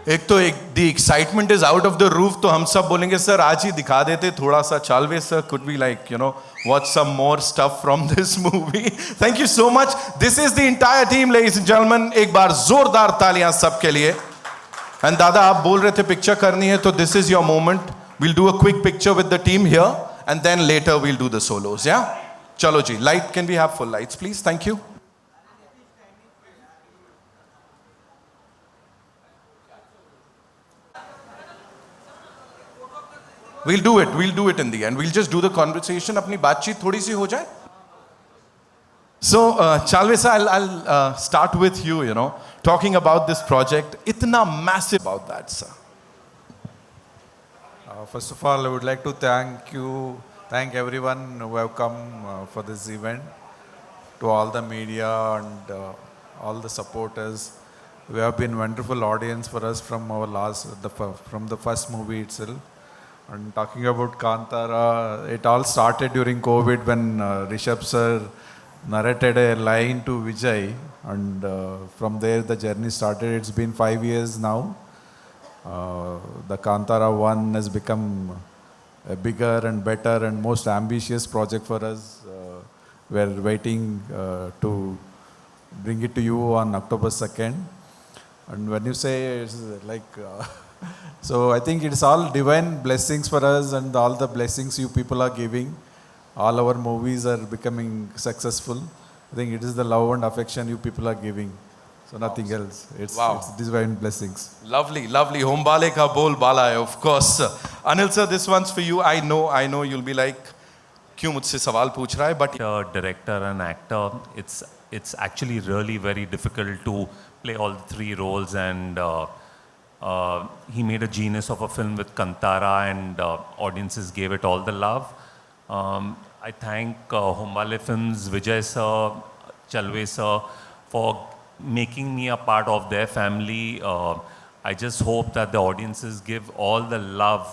एक तो एक the excitement is out of the roof, तो हम सब बोलेंगे सर आज ही दिखा देते थोड़ा सा चालवे sir, could be like you know watch some more stuff from this movie. Thank you so much. This is the entire team ladies and gentleman. एक बार जोरदार तालियां सबके लिए. एंड दादा आप बोल रहे थे पिक्चर करनी है, तो this is your moment. We'll do a quick picture with the team here and then later we'll do the solos. या चलो जी, light can we have full lights please. Thank you. We'll do it in the end. We'll just do the conversation. अपनी बातचीत थोड़ी सी हो जाए. So, Chalve sir, I'll start with you, you know, talking about this project. Itna massive about that, sir. First of all, I would like to thank everyone who have come for this event, to all the media and all the supporters. We have been wonderful audience for us from from the first movie itself. And talking about Kantara, it all started during COVID when Rishabh sir narrated a line to Vijay, and from there the journey started. It's been 5 years now. The Kantara 1 has become a bigger and better and most ambitious project for us. We're waiting to bring it to you on October 2nd. And when you say it's like... so I think it's all divine blessings for us, and all the blessings you people are giving. All our movies are becoming successful. I think it is the love and affection you people are giving. So nothing else. It's divine blessings. Lovely, lovely. Hombale ka bol bala hai, of course. Anil sir, this one's for you. I know you'll be like, क्यों मुझसे सवाल पूछ रहा है? But director and actor, it's actually really very difficult to play all three roles, and he made a genius of a film with Kantara, and audiences gave it all the love. I thank Hombale Films, Vijay sir, Chalve sir for making me a part of their family. I just hope that the audiences give all the love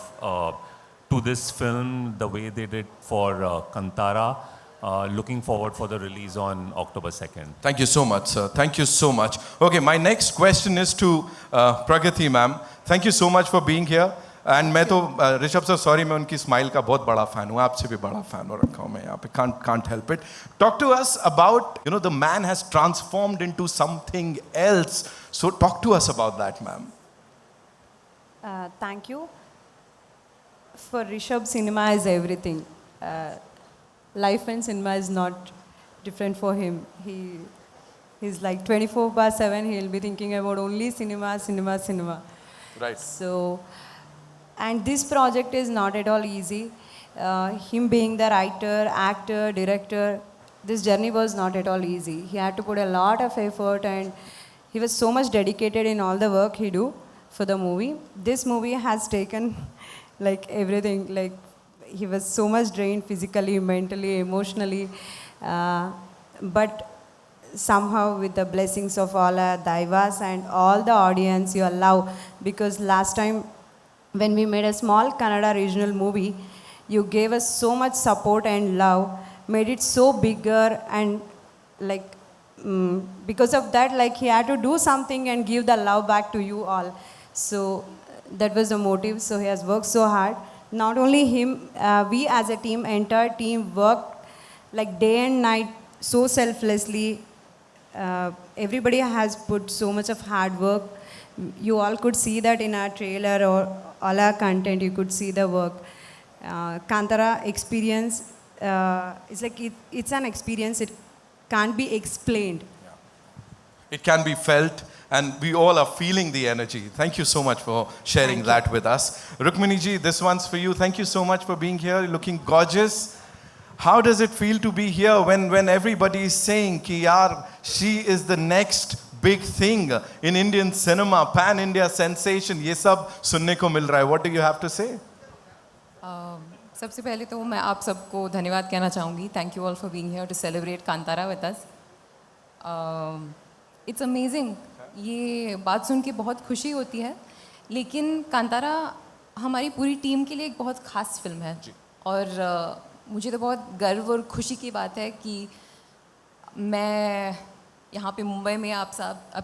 to this film the way they did for Kantara. Looking forward for the release on October 2nd. Thank you so much, sir. Thank you so much. Okay, my next question is to Pragati ma'am. Thank you so much for being here. And मैं तो Rishabh sir, sorry, मैं उनकी smile का बहुत बड़ा fan हूँ. आपसे भी बड़ा फैन हो रखा हूँ मैं यहाँ पे. Can't help it. Talk to us about, you know, the man has transformed into something else. So talk to us about that, ma'am. Thank you. For Rishabh, cinema is everything. Life and cinema is not different for him. He's like 24/7. He'll be thinking about only cinema. Right. So, and this project is not at all easy. Him being the writer, actor, director, this journey was not at all easy. He had to put a lot of effort, and he was so much dedicated in all the work he do for the movie. This movie has taken like everything, like he was so much drained physically, mentally, emotionally, but somehow with the blessings of all our daivas and all the audience you allow, because last time when we made a small Kannada regional movie, you gave us so much support and love, made it so bigger, and like because of that, like he had to do something and give the love back to you all. So that was the motive. So he has worked so hard. Not only him, we as a team, entire team worked like day and night so selflessly. Everybody has put so much of hard work. You all could see that in our trailer or all our content. You could see the work. Kantara experience is like it's an experience. It can't be explained. It can be felt, and we all are feeling the energy. Thank you so much for sharing that with us. Rukmini ji, this one's for you. Thank you so much for being here, looking gorgeous. How does it feel to be here when everybody is saying ki yaar, she is the next big thing in Indian cinema, pan India sensation, ye sab sunne ko mil raha hai. What do you have to say? सबसे पहले तो मैं आप सबको धन्यवाद कहना चाहूँगी. Thank you all for being here to celebrate Kantara with us. It's amazing. ये बात सुन के बहुत खुशी होती है, लेकिन कांतारा हमारी पूरी टीम के लिए एक बहुत ख़ास फिल्म है. और मुझे तो बहुत गर्व और खुशी की बात है कि मैं यहाँ पे मुंबई में आप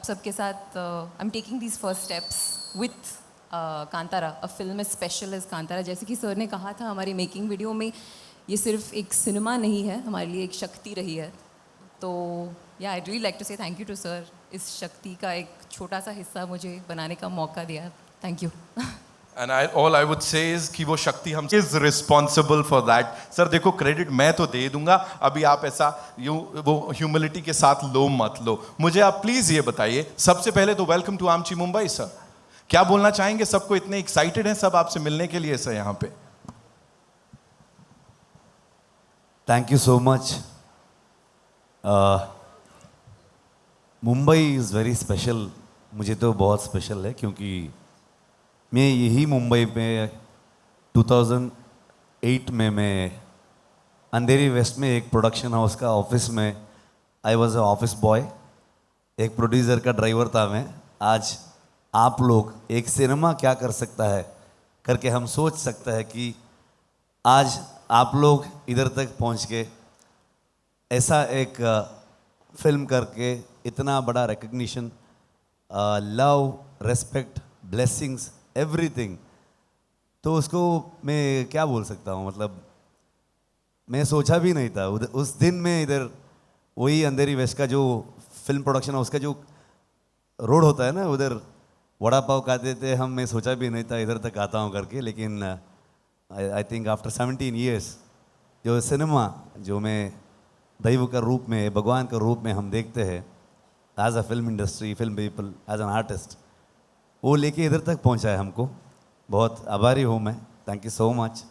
सबके साथ I am taking these first steps with Kantara, a film as special as Kantara. जैसे कि सर ने कहा था हमारी मेकिंग वीडियो में, ये सिर्फ एक सिनेमा नहीं है, हमारे लिए एक शक्ति रही है. तो या आई रियली लाइक टू से थैंक यू टू सर, इस शक्ति का एक छोटा सा हिस्सा मुझे बनाने का मौका दिया. Thank you. And all I would say is कि वो शक्ति हम is responsible for that. Sir देखो क्रेडिट मैं तो दे दूंगा, अभी आप ऐसा वो ह्यूमिलिटी के साथ लो मत लो. मुझे आप प्लीज ये बताइए, सबसे पहले तो वेलकम टू आमची मुंबई सर. क्या बोलना चाहेंगे? सबको इतने एक्साइटेड हैं सब आपसे मिलने के लिए सर यहाँ पे. Thank you so much. Mumbai is very special. मुझे तो बहुत स्पेशल है क्योंकि मैं यही मुंबई में 2008 में मैं अंधेरी वेस्ट में एक प्रोडक्शन हाउस का ऑफिस में I was a office boy. एक प्रोड्यूसर का ड्राइवर था मैं. आज आप लोग एक सिनेमा क्या कर सकता है करके हम सोच सकते हैं कि आज आप लोग इधर तक पहुंच के ऐसा एक फिल्म करके इतना बड़ा recognition, love, respect, blessings, everything. तो उसको मैं क्या बोल सकता हूँ, मतलब मैं सोचा भी नहीं था उस दिन में इधर वही अंधेरी वेस्ट का जो फिल्म प्रोडक्शन है उसका जो रोड होता है ना, उधर वड़ा पाव खाते थे हम. मैं सोचा भी नहीं था इधर तक आता हूँ करके. लेकिन आई थिंक आफ्टर 17 ईयर्स जो सिनेमा जो मैं दैव का रूप में, भगवान का रूप में हम देखते हैं as a film industry, film people, as an artist, वो लेके इधर तक पहुंचा है हमको. बहुत आभारी हूँ मैं. Thank you so much.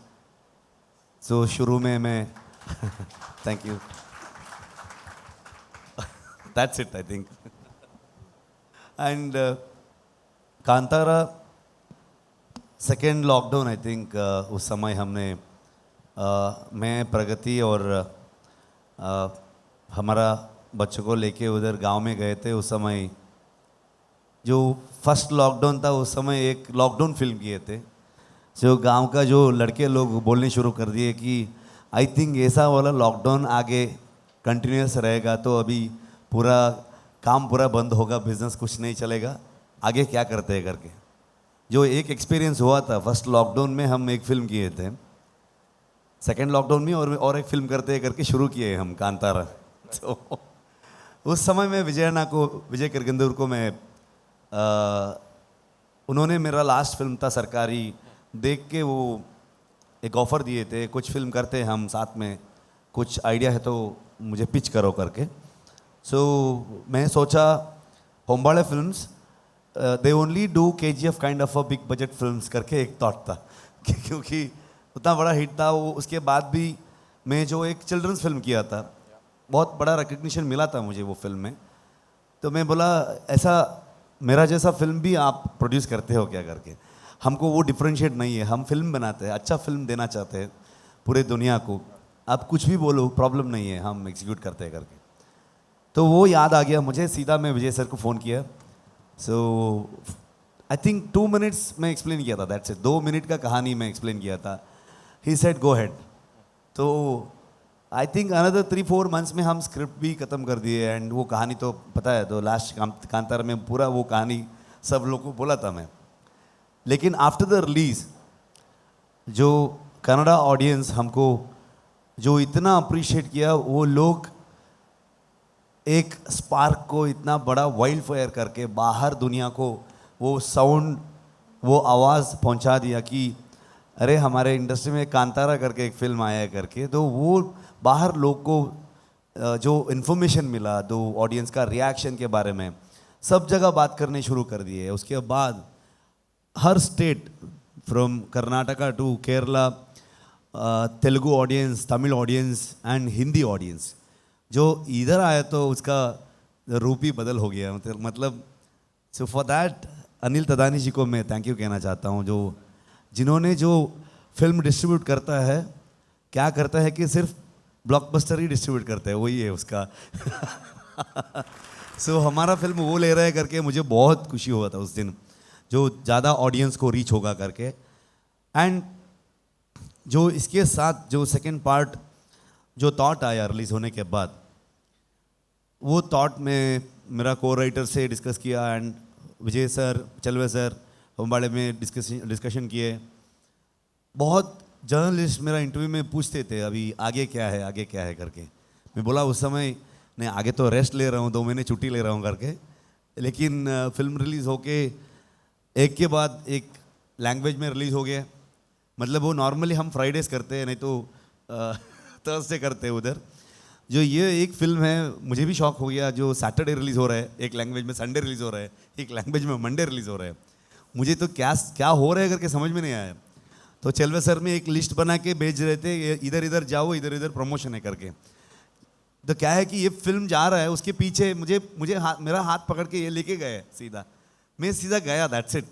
So शुरू में मैं thank you. That's it I think. And Kantara second lockdown I think उस समय हमने मैं, प्रगति और हमारा बच्चों को लेके उधर गांव में गए थे. उस समय जो फर्स्ट लॉकडाउन था उस समय एक लॉकडाउन फिल्म किए थे. जो गांव का जो लड़के लोग बोलने शुरू कर दिए कि आई थिंक ऐसा वाला लॉकडाउन आगे कंटिन्यूस रहेगा तो अभी पूरा काम पूरा बंद होगा, बिजनेस कुछ नहीं चलेगा, आगे क्या करते हैं करके. जो एक एक्सपीरियंस हुआ था फर्स्ट लॉकडाउन में, हम एक फिल्म किए थे. सेकेंड लॉकडाउन में और एक फिल्म करते करके शुरू किए हम कांतारा. तो उस समय में विजय किरगंदूर को मैं उन्होंने मेरा लास्ट फिल्म था सरकारी देख के वो एक ऑफ़र दिए थे, कुछ फिल्म करते हैं हम साथ में, कुछ आइडिया है तो मुझे पिच करो करके. सो मैं सोचा Hombale films they only do KGF kind of a big budget films करके एक थॉट था क्योंकि उतना बड़ा हिट था वो. उसके बाद भी मैं जो एक चिल्ड्रंस फिल्म किया था, बहुत बड़ा रिकग्निशन मिला था मुझे वो फिल्म में. तो मैं बोला ऐसा मेरा जैसा फिल्म भी आप प्रोड्यूस करते हो क्या करके. हमको वो डिफरेंशिएट नहीं है, हम फिल्म बनाते हैं, अच्छा फिल्म देना चाहते हैं पूरे दुनिया को. आप कुछ भी बोलो प्रॉब्लम नहीं है, हम एग्जीक्यूट करते हैं करके. तो वो याद आ गया मुझे. सीधा मैं विजय सर को फ़ोन किया. सो आई थिंक 2 मिनट्स में एक्सप्लेन किया था, दैट्स इट. 2 मिनट का कहानी में एक्सप्लेन किया था. He said go head. तो आई थिंक अनदर 3-4 मंथ्स में हम स्क्रिप्ट भी ख़त्म कर दिए. एंड वो कहानी तो पता है, तो लास्ट कांतारा में पूरा वो कहानी सब लोगों को बोला था मैं. लेकिन आफ्टर द रिलीज़ जो कनाडा ऑडियंस हमको जो इतना अप्रिशिएट किया, वो लोग एक स्पार्क को इतना बड़ा वाइल्ड फायर करके बाहर दुनिया को वो साउंड, वो आवाज़ पहुंचा दिया कि अरे हमारे इंडस्ट्री में कांतारा करके एक फिल्म आया है करके. तो वो बाहर लोग को जो इन्फॉर्मेशन मिला, जो ऑडियंस का रिएक्शन के बारे में सब जगह बात करने शुरू कर दिए. उसके बाद हर state from Karnataka to Kerala, Telugu audience, Tamil audience and Hindi audience जो इधर आया तो उसका रूप ही बदल हो गया. मतलब सो फॉर दैट अनिल तदानी जी को मैं थैंक यू कहना चाहता हूँ, जो जिन्होंने जो फिल्म डिस्ट्रीब्यूट करता है, क्या करता है कि सिर्फ ब्लॉकबस्टर ही डिस्ट्रीब्यूट करता है, वही है उसका. सो हमारा फिल्म वो ले रहा है करके मुझे बहुत खुशी हुआ था उस दिन, जो ज़्यादा ऑडियंस को रीच होगा करके. एंड जो इसके साथ जो सेकंड पार्ट जो थॉट आया रिलीज़ होने के बाद, वो थॉट में मेरा को राइटर से डिस्कस किया. एंड विजय सर, चलवे सर होमबाड़े में डिस्कशन किए। बहुत जर्नलिस्ट मेरा इंटरव्यू में पूछते थे अभी आगे क्या है करके। मैं बोला उस समय नहीं, आगे तो रेस्ट ले रहा हूँ, 2 महीने छुट्टी ले रहा हूँ करके। लेकिन फिल्म रिलीज़ होके एक के बाद एक लैंग्वेज में रिलीज़ हो गया। मतलब वो नॉर्मली हम फ्राइडेज करते हैं, नहीं तो थर्सडे करते हैं उधर। जो ये एक फिल्म है, मुझे भी शौक हो गया, जो सैटरडे रिलीज़ हो रहा है एक लैंग्वेज में, संडे रिलीज़ हो रहा है एक लैंग्वेज में, मंडे रिलीज़ हो रहा है। मुझे तो क्या हो रहा है करके समझ में नहीं आया। तो चलवे सर में एक लिस्ट बना के भेज रहे थे, इधर इधर जाओ, इधर इधर प्रमोशन है करके। तो क्या है कि ये फिल्म जा रहा है, उसके पीछे मुझे मेरा हाथ पकड़ के ये लेके गए सीधा, मैं सीधा गया, दैट्स इट।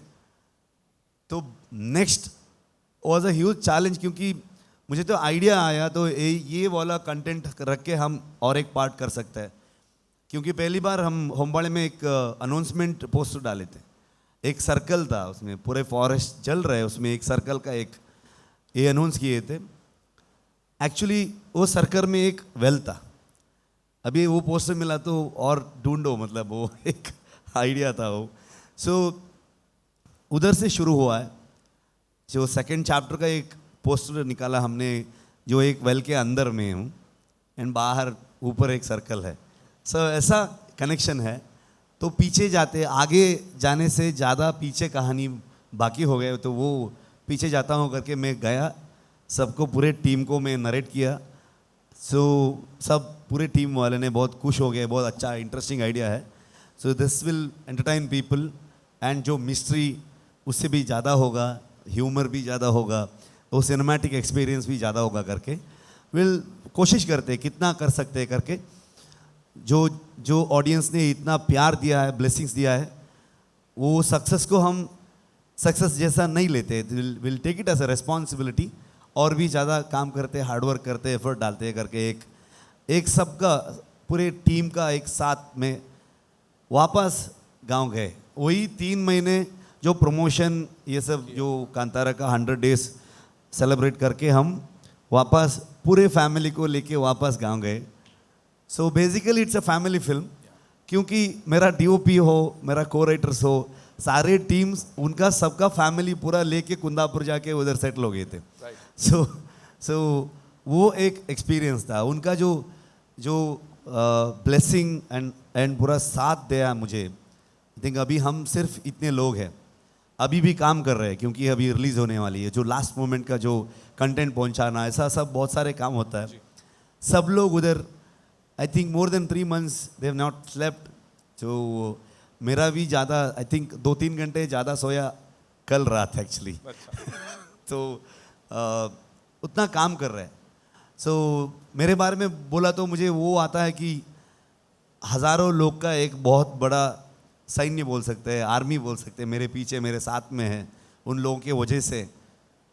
तो next was a huge challenge, क्योंकि मुझे तो आइडिया आया तो ये वाला कंटेंट रख के हम और एक पार्ट कर सकते हैं। क्योंकि पहली बार हम होमबाड़े में एक अनाउंसमेंट पोस्टर डाले थे, एक सर्कल था उसमें, पूरे फॉरेस्ट जल रहे, उसमें एक सर्कल का एक ये अनाउंस किए थे। एक्चुअली वो सर्कल में एक वेल था, अभी वो पोस्टर मिला तो और ढूंढो, मतलब वो एक आइडिया था वो। सो उधर से शुरू हुआ है। जो सेकंड चैप्टर का एक पोस्टर निकाला हमने, जो एक वेल के अंदर में हूँ एंड बाहर ऊपर एक सर्कल है। सो ऐसा कनेक्शन है। तो पीछे जाते, आगे जाने से ज़्यादा पीछे कहानी बाकी हो गए, तो वो पीछे जाता हूँ करके मैं गया, सबको, पूरे टीम को मैं नरेट किया। सो सब पूरे टीम वाले ने बहुत खुश हो गए, बहुत अच्छा इंटरेस्टिंग आइडिया है। So this will entertain people, and जो मिस्ट्री उससे भी ज़्यादा होगा, ह्यूमर भी ज़्यादा होगा, वो सिनेमैटिक एक्सपीरियंस भी ज़्यादा होगा करके विल कोशिश करते हैं कितना कर सकते हैं करके। जो ऑडियंस ने इतना प्यार दिया है, ब्लेसिंग्स दिया है, वो सक्सेस को हम सक्सेस जैसा नहीं लेते, will take it as a responsibility, और भी ज़्यादा काम करते, हार्डवर्क करते, एफर्ट डालते हैं करके एक सबका, पूरे टीम का एक साथ में वापस गांव गए। वही 3 महीने जो प्रमोशन ये सब, जो कांतारा का 100 डेज सेलिब्रेट करके हम वापस पूरे फैमिली को लेके वापस गांव गए। So basically it's a family film, क्योंकि मेरा डीओपी हो, मेरा को राइटर्स हो, सारे टीम्स, उनका सबका फैमिली पूरा लेके कुंदापुर जाके उधर सेटल हो गए थे। सो वो एक एक्सपीरियंस था उनका, जो ब्लेसिंग एंड पूरा साथ दिया मुझे। आई थिंक अभी हम सिर्फ इतने लोग हैं, अभी भी काम कर रहे हैं, क्योंकि अभी रिलीज़ होने वाली है। जो लास्ट मोमेंट का जो कंटेंट पहुंचाना, ऐसा सब बहुत सारे काम होता है। सब लोग उधर, I think more than 3 months they have not slept. तो मेरा भी ज़्यादा, आई थिंक 2-3 घंटे ज़्यादा सोया कल रात एक्चुअली। तो उतना काम कर रहे हैं। सो मेरे बारे में बोला तो मुझे वो आता है कि हज़ारों लोग का एक बहुत बड़ा सैन्य बोल सकते हैं, आर्मी बोल सकते हैं, मेरे पीछे, मेरे साथ में है। उन लोगों के वजह से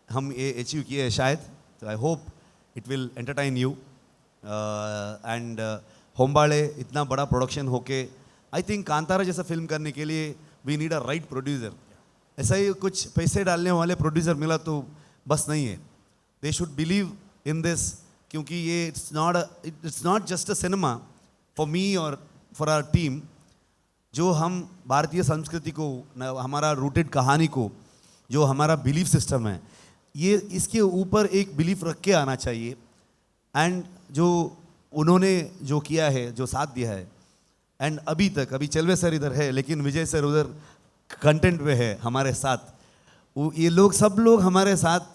हम ये अचीव किए हैं शायद। तो I hope it will entertain you. And Hombale इतना बड़ा प्रोडक्शन होके, आई थिंक कांतारा जैसा फिल्म करने के लिए we need a right producer. ऐसा ही कुछ पैसे डालने वाले प्रोड्यूसर मिला तो बस नहीं है, they should believe in this, क्योंकि ये it's not just a cinema for me और फॉर आवर टीम। जो हम भारतीय संस्कृति को, हमारा रूटेड कहानी को, जो हमारा बिलीफ सिस्टम है, ये इसके ऊपर एक बिलीफ रख के आना चाहिए। एंड जो उन्होंने जो किया है, जो साथ दिया है, एंड अभी तक, अभी चलवे सर इधर है लेकिन विजय सर उधर कंटेंट पे है हमारे साथ। ये लोग, सब लोग हमारे साथ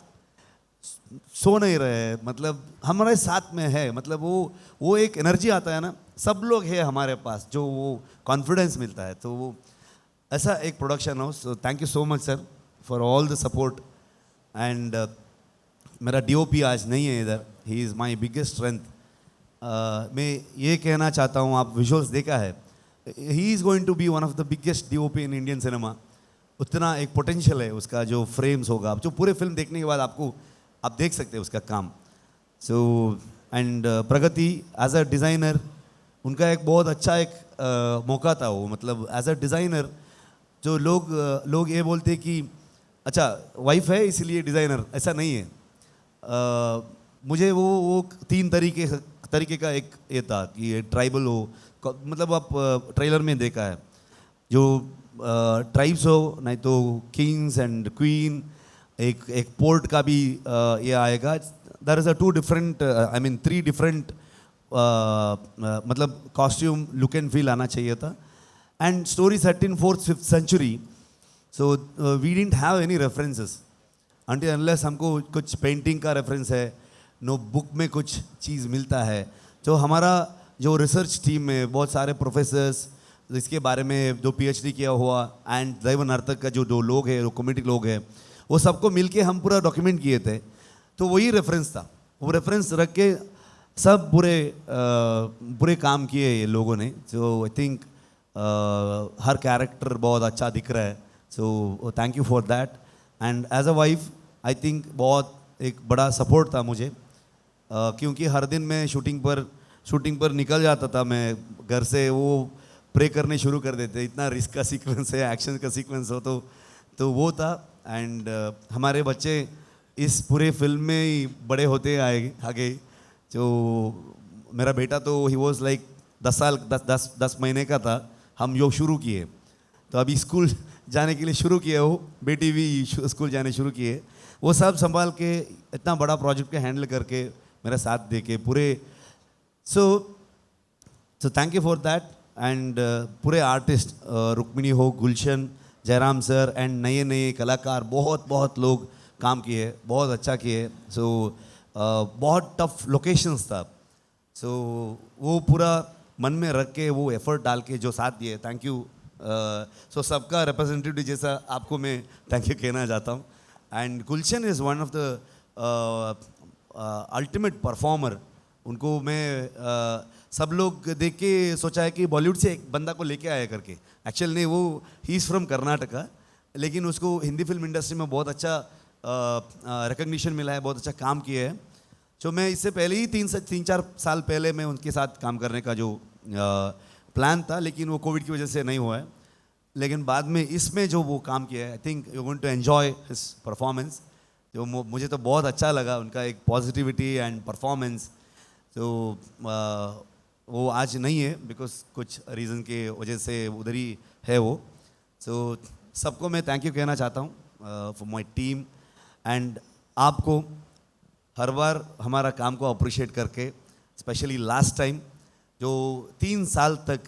सो नहीं रहे हैं, मतलब हमारे साथ में है। मतलब वो एक एनर्जी आता है ना, सब लोग है हमारे पास, जो वो कॉन्फिडेंस मिलता है। तो वो ऐसा एक प्रोडक्शन हो। So thank you so much sir for all the support. And मेरा डीओपी आज नहीं है इधर, he is my biggest strength. मैं ये कहना चाहता हूँ, आप विजुअल्स देखा है, he is going to be one of the biggest DOP in Indian cinema. उतना एक पोटेंशियल है उसका, जो फ्रेम्स होगा, जो पूरे फिल्म देखने के बाद आप देख सकते हैं उसका काम। So and Pragati as a designer, उनका एक बहुत अच्छा एक मौका था वो। मतलब एज अ डिज़ाइनर, जो लोग ये बोलते हैं कि अच्छा वाइफ है इसलिए डिज़ाइनर, ऐसा नहीं है। मुझे वो 3 तरीके का एक ये था कि ट्राइबल हो, मतलब आप ट्रेलर में देखा है, जो ट्राइब्स हो, नहीं तो किंग्स एंड क्वीन, एक पोर्ट का भी ये आएगा. There is a 2 different, I mean 3 different मतलब कॉस्ट्यूम लुक एंड फील आना चाहिए था. And story set in 4th 5th century, so we didn't have any references until unless हमको कुछ पेंटिंग का रेफरेंस है, नो बुक में कुछ चीज़ मिलता है. तो हमारा जो रिसर्च टीम में बहुत सारे प्रोफेसर्स इसके बारे में जो PhD किया हुआ एंड दैव नर्तक का जो लोग हैं, जो कमेटी लोग हैं, वो सबको मिलके हम पूरा डॉक्यूमेंट किए थे. तो वही रेफरेंस था, वो रेफरेंस रख के सब बुरे काम किए ये लोगों ने. सो आई थिंक हर कैरेक्टर बहुत अच्छा दिख रहा है. So thank you for that. And as a wife I think बहुत एक बड़ा सपोर्ट था मुझे, क्योंकि हर दिन मैं शूटिंग पर निकल जाता था मैं घर से. वो प्रे करने शुरू कर देते, इतना रिस्क का सीक्वेंस है, एक्शन का सीक्वेंस हो तो वो था. एंड हमारे बच्चे इस पूरे फिल्म में ही बड़े होते आगे. जो मेरा बेटा तो ही वॉज लाइक 10 महीने का था हम योग शुरू किए, तो अभी स्कूल जाने के लिए शुरू किए. वो बेटी भी स्कूल जाने शुरू किए. वो सब संभाल के इतना बड़ा प्रोजेक्ट को हैंडल करके मेरा साथ दे के पूरे. सो thank you for that. And पूरे आर्टिस्ट रुक्मिणी हो, गुलशन, जयराम सर एंड नए कलाकार बहुत लोग काम किए, बहुत अच्छा किए. सो बहुत टफ लोकेशंस था. सो वो पूरा मन में रख के वो एफर्ट डाल के जो साथ दिए, थैंक यू. सो सबका रिप्रेजेंटेटिव जैसा आपको मैं थैंक यू कहना चाहता हूँ. And Gulshan is one of the ultimate performer. उनको मैं सब लोग देख के सोचा है कि बॉलीवुड से एक बंदा को लेके आया करके. एक्चुअल नहीं, वो ही इज़ फ्रॉम कर्नाटका, लेकिन उसको हिंदी फिल्म इंडस्ट्री में बहुत अच्छा रिकग्निशन मिला है, बहुत अच्छा काम किया है. तो मैं इससे पहले ही 3-4 साल पहले मैं उनके साथ काम करने का जो प्लान था, लेकिन वो कोविड की वजह से नहीं हुआ है. लेकिन बाद में इसमें जो वो काम किया है, I think you going to enjoy his performance. जो मुझे तो बहुत अच्छा लगा उनका एक पॉजिटिविटी एंड परफॉर्मेंस. तो वो आज नहीं है बिकॉज कुछ रीज़न के वजह से उधर ही है वो. सो सबको मैं थैंक यू कहना चाहता हूँ फॉर माई टीम. एंड आपको हर बार हमारा काम को अप्रिशिएट करके, स्पेशली लास्ट टाइम जो 3 साल तक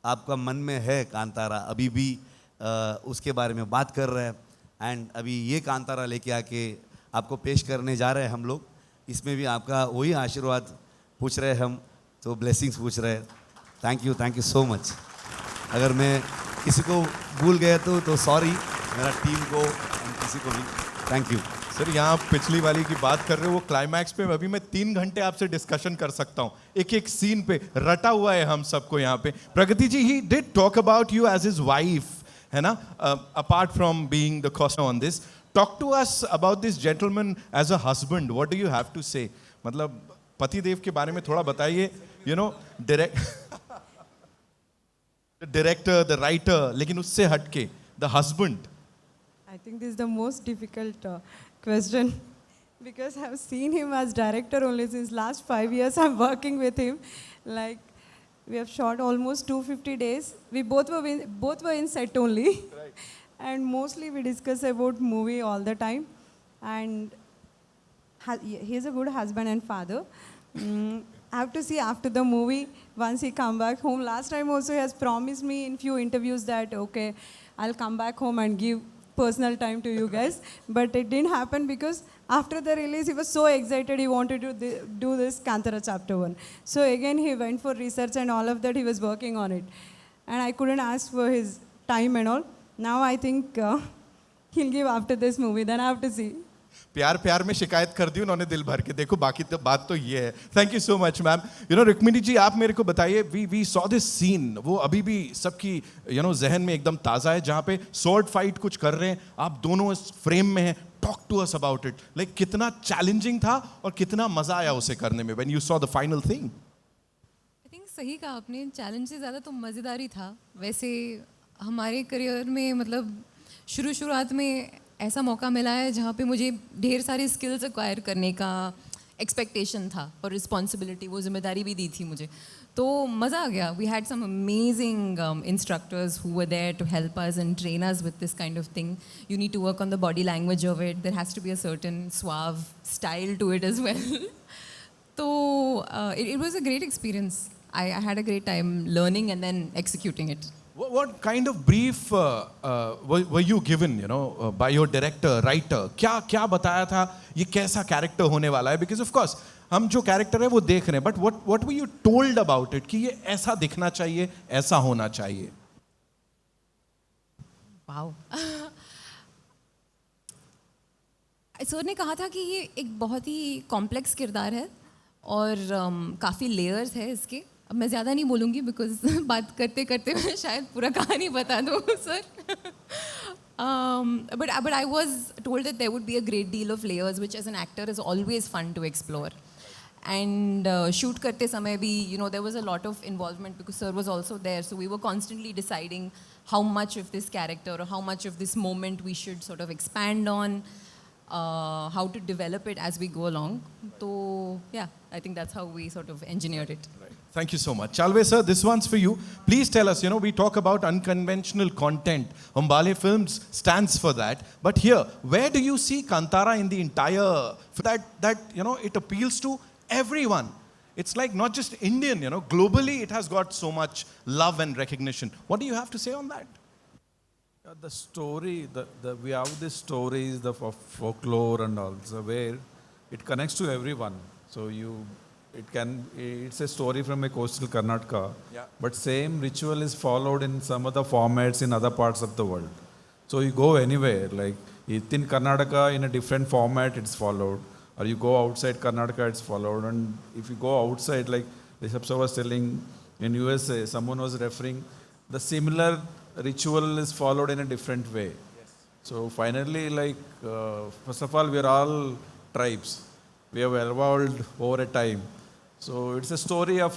आपका मन में है कांतारा, अभी भी उसके बारे में बात कर रहे हैं. एंड अभी ये कांतारा लेके आके आपको पेश करने जा रहे हैं हम लोग. इसमें भी आपका वही आशीर्वाद पूछ रहे हैं हम, तो ब्लेसिंग्स पूछ रहे हैं. Thank you so much. अगर मैं किसी को भूल गया तो सॉरी, मेरा टीम को एंड किसी को भी थैंक यू. सर यहाँ आप पिछली वाली की बात कर रहे हो, वो क्लाइमैक्स पे अभी मैं 3 घंटे आपसे डिस्कशन कर सकता हूँ. एक सीन पे रटा हुआ है हम सबको यहाँ पे. Pragathi ji, he did talk about you as his wife, है ना, apart from being the cost on this. Talk to us about this gentleman as a husband. What do you have to say? मतलब पति देव के बारे में थोड़ा बताइए. You know, director, the writer, लेकिन उससे हटके the husband. I think this is the most difficult question because I've seen him as director only since last 5 years. I'm working with him. Like we have shot almost 250 days. We both were in set only, right. And mostly we discuss about movie all the time. And he's a good husband and father. I have to see after the movie once he come back home. Last time also he has promised me in few interviews that okay, I'll come back home and give personal time to you guys, but it didn't happen because after the release he was so excited, he wanted to do this Kantara chapter 1. So again he went for research and all of that, he was working on it, and I couldn't ask for his time and all. Now I think he'll give after this movie, then I have to see. प्यार में शिकायत कर दी उन्होंने दिल भर के. देखो बाकी तो बात तो ये है. Thank you so much ma'am. You know Rukmini ji, आप मेरे को बताइए, वी सॉ दिस सीन, वो अभी भी सबकी यू नो जहन में एकदम ताज़ा है, जहाँ पे स्वॉर्ड फाइट कुछ कर रहे हैं, आप दोनों इस फ्रेम में हैं. Talk to us about it. Like कितना चैलेंजिंग था और कितना मजा आया उसे करने में when you saw the final thing. I think सही कहा आपने, चैलेंज से ज़्यादा तो मज़ेदारी था. वैसे हमारे करियर में मतलब शुरुआत में ऐसा मौका मिला है जहाँ पे मुझे ढेर सारी स्किल्स एक्वायर करने का एक्सपेक्टेशन था और रिस्पॉन्सिबिलिटी, वो जिम्मेदारी भी दी थी मुझे. तो मज़ा आ गया. We had some amazing instructors who were there to help us and train us with this kind of thing. You need to work on the body language of it. There has to be a certain suave style to it as well. So it was a great experience. I had a great time learning and then executing it. What kind of brief were you given, you know, by your director, writer? क्या बताया था ये कैसा character होने वाला है? Because of course हम जो character है वो देख रहे हैं, but what were you told about it कि ये ऐसा दिखना चाहिए, ऐसा होना चाहिए? Wow. सर ने कहा था कि ये एक बहुत ही कॉम्प्लेक्स किरदार है और काफ़ी लेयर्स है इसके. अब मैं ज़्यादा नहीं बोलूँगी बिकॉज बात करते करते मैं शायद पूरा कहानी बता दूँ sir. But I was told that there would be a great deal of layers, which as an actor is always fun to explore. And shoot करते समय भी, you know, there was a lot of involvement because sir was also there. So we were constantly deciding how much of this character or how much of this moment we should sort of expand on, how to develop it as we go along. So yeah, I think that's how we sort of engineered it. Thank you so much. Chalve sir, this one's for you. Please tell us, you know, we talk about unconventional content. Umbale Films stands for that. But here, where do you see Kantara in the entire, that you know, it appeals to everyone. It's like not just Indian, you know, globally it has got so much love and recognition. What do you have to say on that? The story, we have these stories, the folklore and all, so where it connects to everyone. So it's a story from a coastal Karnataka, but same ritual is followed in some other formats in other parts of the world. So you go anywhere, like in Karnataka in a different format it's followed, or you go outside Karnataka it's followed, and if you go outside, like Rishabh sir was telling, in USA someone was referring, the similar ritual is followed in a different way. So finally, like first of all, we are all tribes. We have evolved over a time. So it's a story of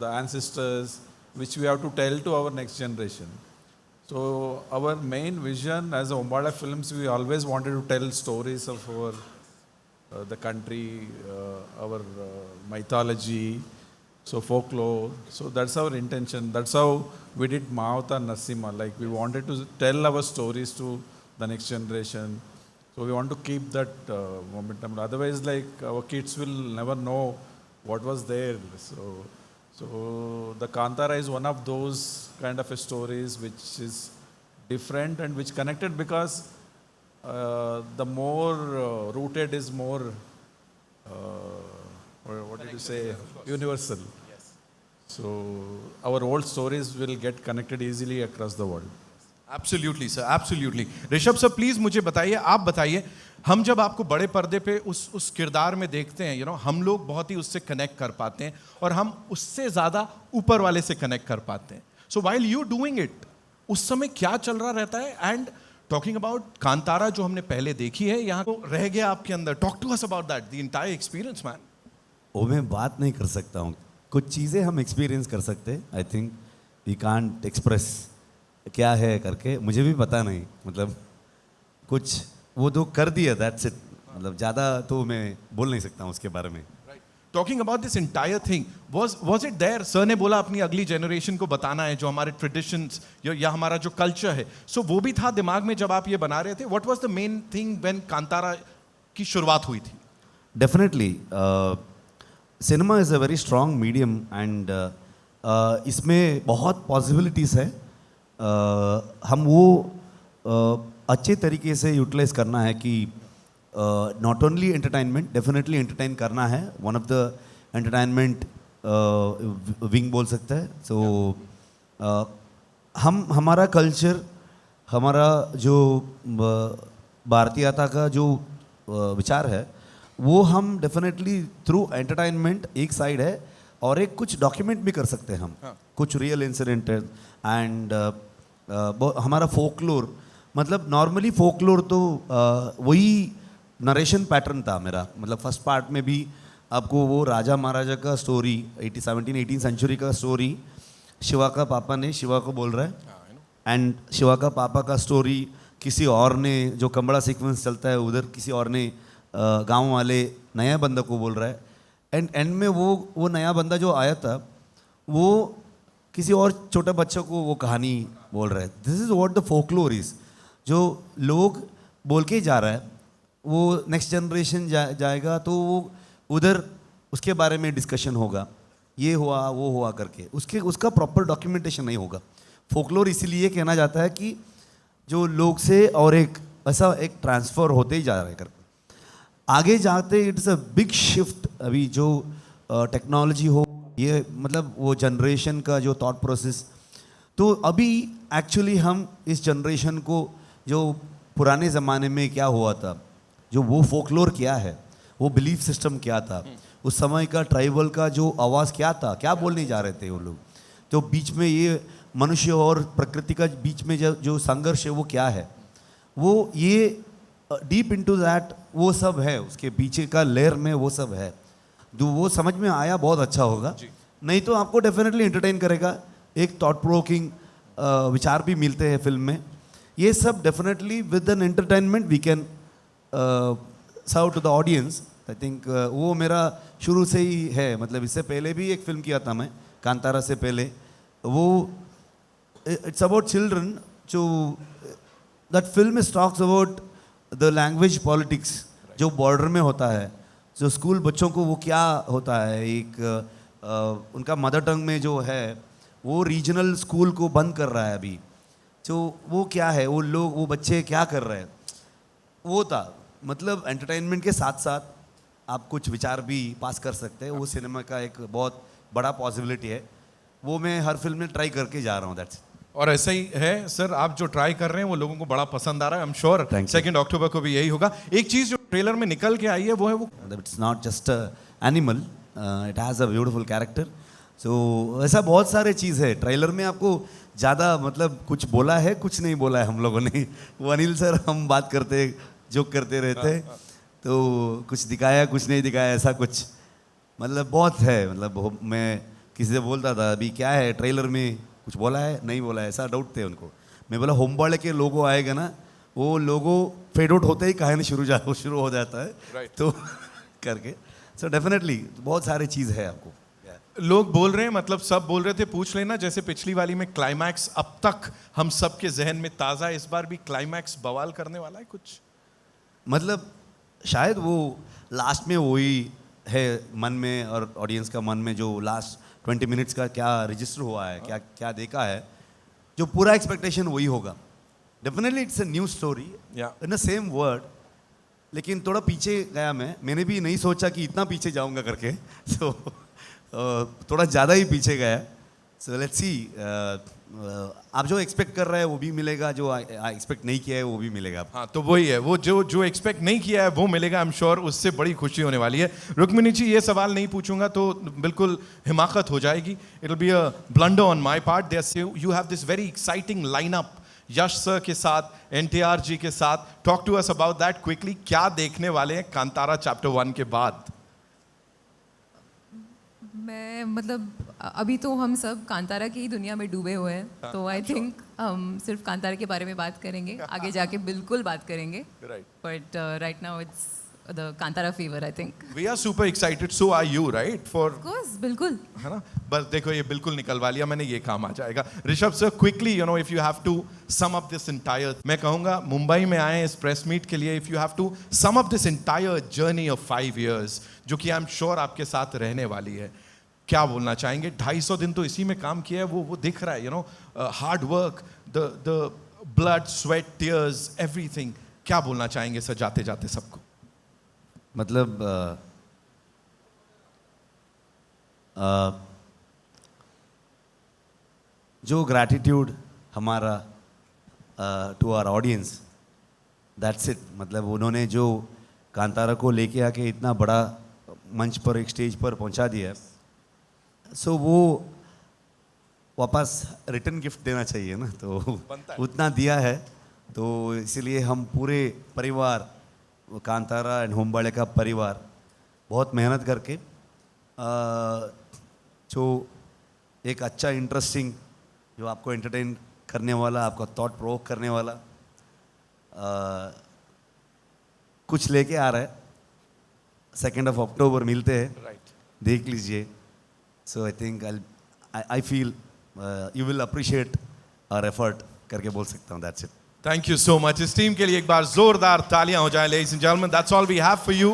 the ancestors, which we have to tell to our next generation. So our main vision as Umbala Films, we always wanted to tell stories of the country, our mythology, so folklore. So that's our intention. That's how we did Mahauta Nasima. Like we wanted to tell our stories to the next generation. So we want to keep that momentum. Otherwise, like our kids will never know what was there. So the Kantara is one of those kind of stories which is different and which connected because the more rooted is more, what did you say, universal. Yes. So our old stories will get connected easily across the world. Absolutely sir, absolutely. Rishabh sir please मुझे बताइए, आप बताइए, हम जब आपको बड़े पर्दे पे उस किरदार में देखते हैं, हम लोग बहुत ही उससे कनेक्ट कर पाते हैं और हम उससे ज़्यादा ऊपर वाले से कनेक्ट कर पाते हैं. सो व्हाइल यू डूइंग इट, उस समय क्या चल रहा रहता है? एंड टॉकिंग अबाउट कांतारा जो हमने पहले देखी है, यहाँ को रह गया आपके अंदर. Talk to us about that, the entire experience man. वो मैं बात नहीं कर सकता हूँ. कुछ चीज़ें हम एक्सपीरियंस कर सकते हैं. I think we can't express क्या है करके, मुझे भी पता नहीं. मतलब कुछ वो तो कर दिया, दैट्स इट. मतलब ज़्यादा तो मैं बोल नहीं सकता हूँ उसके बारे में. Talking about this entire thing, was it there? Sir ने बोला अपनी अगली जनरेशन को बताना है जो हमारे ट्रेडिशंस या हमारा जो कल्चर है, सो वो भी था दिमाग में जब आप ये बना रहे थे? What was the main thing when Kantara की शुरुआत हुई थी? Definitely cinema is a very strong medium and इसमें बहुत पॉसिबिलिटीज़ है. हम वो अच्छे तरीके से यूटिलाइज करना है कि not only entertainment, definitely entertain करना है. One of the entertainment wing बोल सकता है. सो हमारा कल्चर, हमारा जो भारतीयता का जो विचार है, वो हम डेफिनेटली थ्रू एंटरटेनमेंट एक साइड है, और एक कुछ डॉक्यूमेंट भी कर सकते हैं हम. कुछ रियल इंसिडेंट एंड हमारा फोकलोर, मतलब नॉर्मली फोकलोर तो वही नरेशन पैटर्न था मेरा. मतलब फर्स्ट पार्ट में भी आपको वो राजा महाराजा का स्टोरी, 18 सेंचुरी का स्टोरी शिवा का पापा ने शिवा को बोल रहा है, एंड शिवा का पापा का स्टोरी किसी और ने, जो कंबड़ा सीक्वेंस चलता है उधर किसी और ने गांव वाले नया बंदा को बोल रहा है. एंड में वो नया बंदा जो आया था, वो किसी और छोटे बच्चों को वो कहानी बोल रहा है. This is what the folklore is. जो लोग बोल के ही जा रहा है, वो नेक्स्ट जनरेशन जाएगा तो वो उधर उसके बारे में डिस्कशन होगा, ये हुआ वो हुआ करके, उसका प्रॉपर डॉक्यूमेंटेशन नहीं होगा. फोकलोर इसीलिए कहना जाता है कि जो लोग से और एक ऐसा एक ट्रांसफ़र होते ही जा रहा है करके. आगे जाते इट्स अ बिग शिफ्ट. अभी जो टेक्नोलॉजी हो, ये मतलब वो जनरेशन का जो थॉट प्रोसेस, तो अभी एक्चुअली हम इस जनरेशन को जो पुराने ज़माने में क्या हुआ था, जो वो फोकलोर क्या है, वो बिलीफ सिस्टम क्या था, उस समय का ट्राइबल का जो आवाज़ क्या था, क्या बोलने जा रहे थे वो लोग, तो बीच में ये मनुष्य और प्रकृति का बीच में जो संघर्ष है वो क्या है, वो ये डीप इनटू दैट वो सब है, उसके पीछे का लेयर में वो सब है. जो वो समझ में आया बहुत अच्छा होगा. नहीं तो आपको डेफिनेटली एंटरटेन करेगा, एक थॉट प्रोवोकिंग विचार भी मिलते हैं फिल्म में. ये सब definitely with an entertainment we can serve to the audience. I think वो मेरा शुरू से ही है. मतलब इससे पहले भी एक फिल्म किया था मैं, कांतारा से पहले. वो इट्स अबाउट चिल्ड्रन. जो that film is talks about the language politics जो बॉर्डर में होता है. जो स्कूल बच्चों को वो क्या होता है, एक उनका मदर टंग में जो है वो रीजनल स्कूल को बंद कर रहा है अभी. तो वो क्या है, वो लोग वो बच्चे क्या कर रहे हैं, वो था. मतलब एंटरटेनमेंट के साथ साथ आप कुछ विचार भी पास कर सकते हैं. वो सिनेमा का एक बहुत बड़ा पॉसिबिलिटी है. वो मैं हर फिल्म में ट्राई करके जा रहा हूँ. दैट्स. और ऐसा ही है सर, आप जो ट्राई कर रहे हैं वो लोगों को बड़ा पसंद आ रहा है. I am sure Thank you. 2 अक्टूबर को भी यही होगा. एक चीज जो ट्रेलर में निकल के आई है वो है वो it's not just animal, it has a beautiful character. So ऐसा बहुत सारे चीज़ है ट्रेलर में. आपको ज़्यादा मतलब कुछ बोला है, कुछ नहीं बोला है हम लोगों ने. वो अनिल सर हम बात करते जोक करते रहते, तो कुछ दिखाया कुछ नहीं दिखाया, ऐसा कुछ मतलब बहुत है. मतलब मैं किसी से बोलता था अभी क्या है ट्रेलर में, कुछ बोला है नहीं बोला है, ऐसा डाउट थे उनको. मैं बोला होमबाड़े के लोगो आएगा ना, वो लोगो फेड आउट होते ही कहानी शुरू हो जाता है. Right. तो करके सो डेफिनेटली बहुत सारी चीज़ है आपको. लोग बोल रहे हैं, मतलब सब बोल रहे थे, पूछ लेना जैसे पिछली वाली में क्लाइमैक्स अब तक हम सबके जहन में ताज़ा है, इस बार भी क्लाइमैक्स बवाल करने वाला है कुछ. मतलब शायद वो लास्ट में वही है मन में और ऑडियंस का मन में, जो लास्ट 20 मिनट्स का क्या रजिस्टर हुआ है, क्या क्या देखा है, जो पूरा एक्सपेक्टेशन वही होगा. Definitely it's a new story in the same word. लेकिन थोड़ा पीछे गया मैंने भी नहीं सोचा कि इतना पीछे जाऊंगा करके. सो थोड़ा ज़्यादा ही पीछे गया. सो लेट्स सी, आप जो एक्सपेक्ट कर रहे हैं वो भी मिलेगा, जो एक्सपेक्ट नहीं किया है वो भी मिलेगा. हाँ, तो वही है, वो जो एक्सपेक्ट नहीं किया है वो मिलेगा. आई एम श्योर उससे बड़ी खुशी होने वाली है. रुक्मिणी जी, ये सवाल नहीं पूछूंगा तो बिल्कुल हिमाकत हो जाएगी. It will be a blunder on my part. There you have this very exciting lineup Yash sir के साथ, NTR जी के साथ. Talk to us about that quickly. क्या देखने वाले हैं कांतारा चैप्टर 1 के बाद? मैं मतलब अभी तो हम सब कांतारा की ही दुनिया में डूबे हुए हैं, तो आई थिंक हम सिर्फ कांतारा के बारे में बात करेंगे. आगे जाके बिल्कुल बात करेंगे, but right now it's the Kantara fever. I think we are super excited. So are you, right? For course बिल्कुल, है ना. बस देखो, ये बिल्कुल निकलवा लिया मैंने, ये काम आ जाएगा. Rishabh sir, quickly, you know, if you have to sum up this entire, मैं कहूँगा मुंबई में आए इस प्रेस मीट के लिए, if you have to sum up this entire journey of 5 years, जो कि आई एम श्योर आपके साथ रहने वाली है, क्या बोलना चाहेंगे? 250 दिन तो इसी में काम किया है, वो दिख रहा है, you know, hard work, the blood, sweat, tears, everything. क्या बोलना चाहेंगे सर जाते जाते सबको? मतलब जो ग्रैटिट्यूड हमारा to our audience, that's it. मतलब उन्होंने जो कांतारा को लेके आके इतना बड़ा मंच पर, एक स्टेज पर पहुंचा दिया है, सो वो वापस रिटर्न गिफ्ट देना चाहिए ना, तो उतना दिया है. तो इसीलिए हम पूरे परिवार, कांतारा एंड होमबाड़े का परिवार, बहुत मेहनत करके जो एक अच्छा इंटरेस्टिंग, जो आपको एंटरटेन करने वाला, आपका थॉट प्रोवोक करने वाला कुछ लेके आ रहा है. 2 अक्टूबर मिलते हैं, देख लीजिए. So I think I feel you will appreciate our effort करके बोल सकता हूँ, that's it. Thank you so much. इस टीम के लिए एक बार जोरदार तालियां हो जाए, ladies and gentlemen. That's all we have for you.